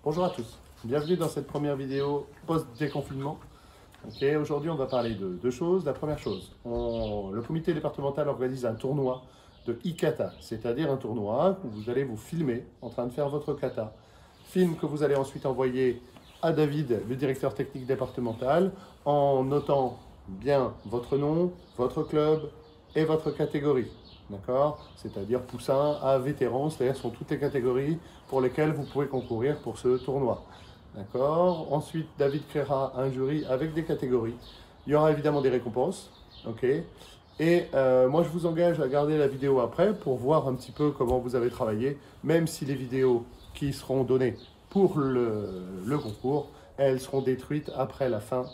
Bonjour à tous, bienvenue dans cette première vidéo post-déconfinement. Aujourd'hui, on va parler de deux choses. La première chose, le comité départemental organise un tournoi de e-kata, c'est-à-dire un tournoi où vous allez vous filmer en train de faire votre kata. Film que vous allez ensuite envoyer à David, le directeur technique départemental, en notant bien votre nom, votre club et votre catégorie. D'accord? C'est-à-dire poussin à vétéran, c'est-à-dire sont toutes les catégories pour lesquelles vous pouvez concourir pour ce tournoi. D'accord? Ensuite, David créera un jury avec des catégories. Il y aura évidemment des récompenses. Ok? Et moi, je vous engage à garder la vidéo après pour voir un petit peu comment vous avez travaillé, même si les vidéos qui seront données pour le concours, elles seront détruites après la fin,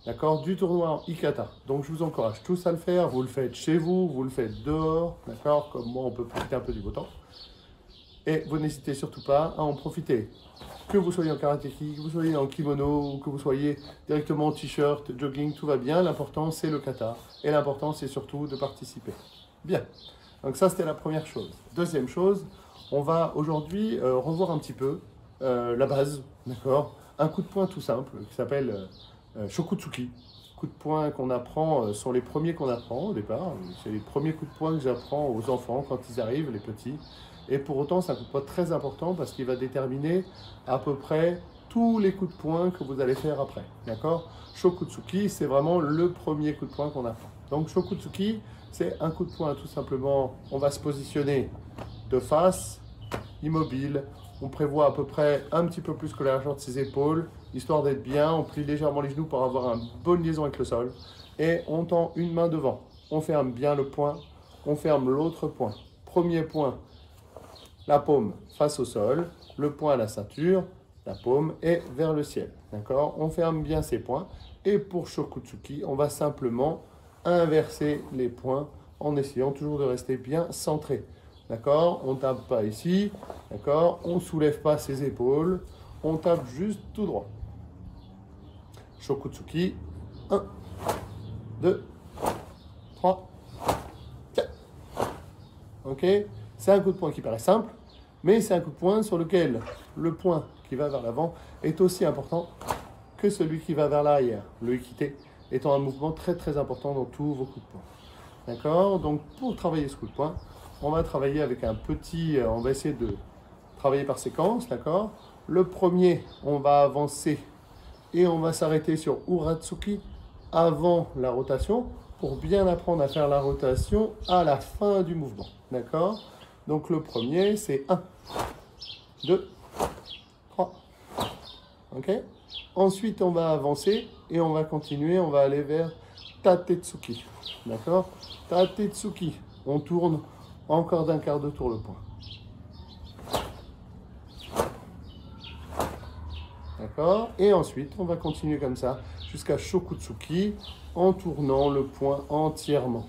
d'accord, du tournoi en e-kata. Donc, je vous encourage tous à le faire. Vous le faites chez vous, vous le faites dehors, d'accord? Comme moi, on peut profiter un peu du beau temps. Et vous n'hésitez surtout pas à en profiter. Que vous soyez en karatéki, que vous soyez en kimono, ou que vous soyez directement en t-shirt, jogging, tout va bien. L'important, c'est le kata. Et l'important, c'est surtout de participer. Bien. Donc ça, c'était la première chose. Deuxième chose, on va aujourd'hui revoir un petit peu la base, d'accord? Un coup de poing tout simple qui s'appelle Shokutsuki. Coup de poing qu'on apprend, sont les premiers qu'on apprend au départ. C'est les premiers coups de poing que j'apprends aux enfants quand ils arrivent, les petits. Et pour autant, c'est un coup de poing très important parce qu'il va déterminer à peu près tous les coups de poing que vous allez faire après. D'accord? Shokutsuki, c'est vraiment le premier coup de poing qu'on apprend. Donc, Shokutsuki, c'est un coup de poing tout simplement. On va se positionner de face, immobile. On prévoit à peu près un petit peu plus que la largeur de ses épaules, histoire d'être bien. On plie légèrement les genoux pour avoir une bonne liaison avec le sol. Et on tend une main devant. On ferme bien le poing. On ferme l'autre poing. Premier point. La paume face au sol, le poing à la ceinture, la paume est vers le ciel. D'accord? On ferme bien ces poings. Et pour Shokutsuki, on va simplement inverser les poings en essayant toujours de rester bien centré. D'accord? On ne tape pas ici. D'accord? On ne soulève pas ses épaules. On tape juste tout droit. Shokutsuki. 1, 2, 3, 4. Ok? C'est un coup de poing qui paraît simple, mais c'est un coup de poing sur lequel le point qui va vers l'avant est aussi important que celui qui va vers l'arrière. Le ikite étant un mouvement très très important dans tous vos coups de poing. D'accord? Donc pour travailler ce coup de poing, on va travailler avec un petit... on va essayer de travailler par séquence, d'accord? Le premier, on va avancer et on va s'arrêter sur Uratsuki avant la rotation pour bien apprendre à faire la rotation à la fin du mouvement. D'accord? Donc le premier, c'est 1, 2, 3. Ok? Ensuite, on va avancer et on va continuer. On va aller vers Tatetsuki. D'accord? Tatetsuki. On tourne encore d'un quart de tour le point. D'accord? Et ensuite, on va continuer comme ça jusqu'à Shokutsuki en tournant le point entièrement.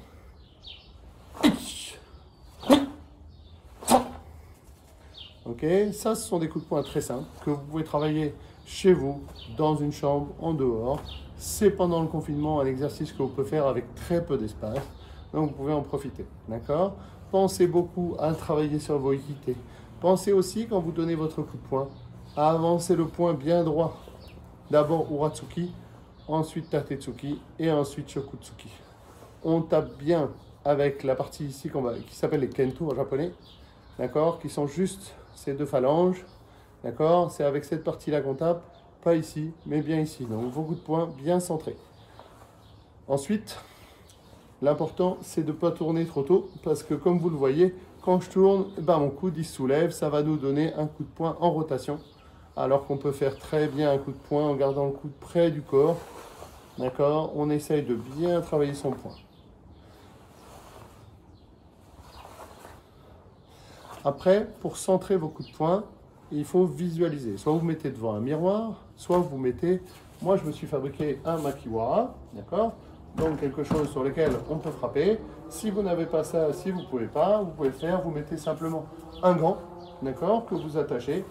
Ok, ça, ce sont des coups de poing très simples que vous pouvez travailler chez vous, dans une chambre, en dehors. C'est pendant le confinement un exercice que vous pouvez faire avec très peu d'espace. Donc, vous pouvez en profiter. D'accord? Pensez beaucoup à travailler sur vos équités. Pensez aussi, quand vous donnez votre coup de poing, à avancer le poing bien droit. D'abord Uratsuki, ensuite Tatetsuki et ensuite Shokutsuki. On tape bien avec la partie ici qui s'appelle les Kento en japonais. D'accord? Qui sont juste ces deux phalanges, d'accord? C'est avec cette partie-là qu'on tape, pas ici, mais bien ici. Donc, vos coups de poing bien centrés. Ensuite, l'important, c'est de ne pas tourner trop tôt, parce que comme vous le voyez, quand je tourne, ben, mon coude, il se soulève, ça va nous donner un coup de poing en rotation, alors qu'on peut faire très bien un coup de poing en gardant le coude près du corps, d'accord? On essaye de bien travailler son poing. Après, pour centrer vos coups de poing, il faut visualiser. Soit vous mettez devant un miroir, soit vous mettez... Moi, je me suis fabriqué un makiwara, d'accord? Donc, quelque chose sur lequel on peut frapper. Si vous n'avez pas ça, si vous ne pouvez pas, vous pouvez le faire. Vous mettez simplement un gant, d'accord, que vous attachez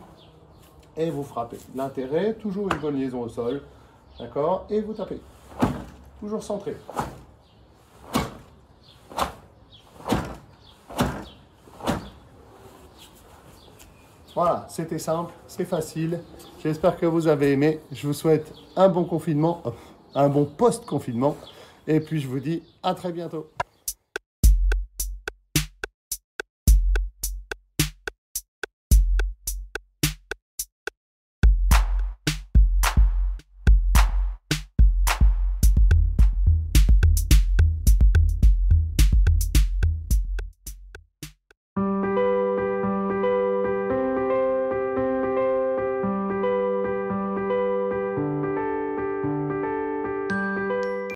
et vous frappez. L'intérêt, toujours une bonne liaison au sol, d'accord? Et vous tapez. Toujours centré. Voilà, c'était simple, c'est facile. J'espère que vous avez aimé. Je vous souhaite un bon confinement, un bon post-confinement. Et puis je vous dis à très bientôt.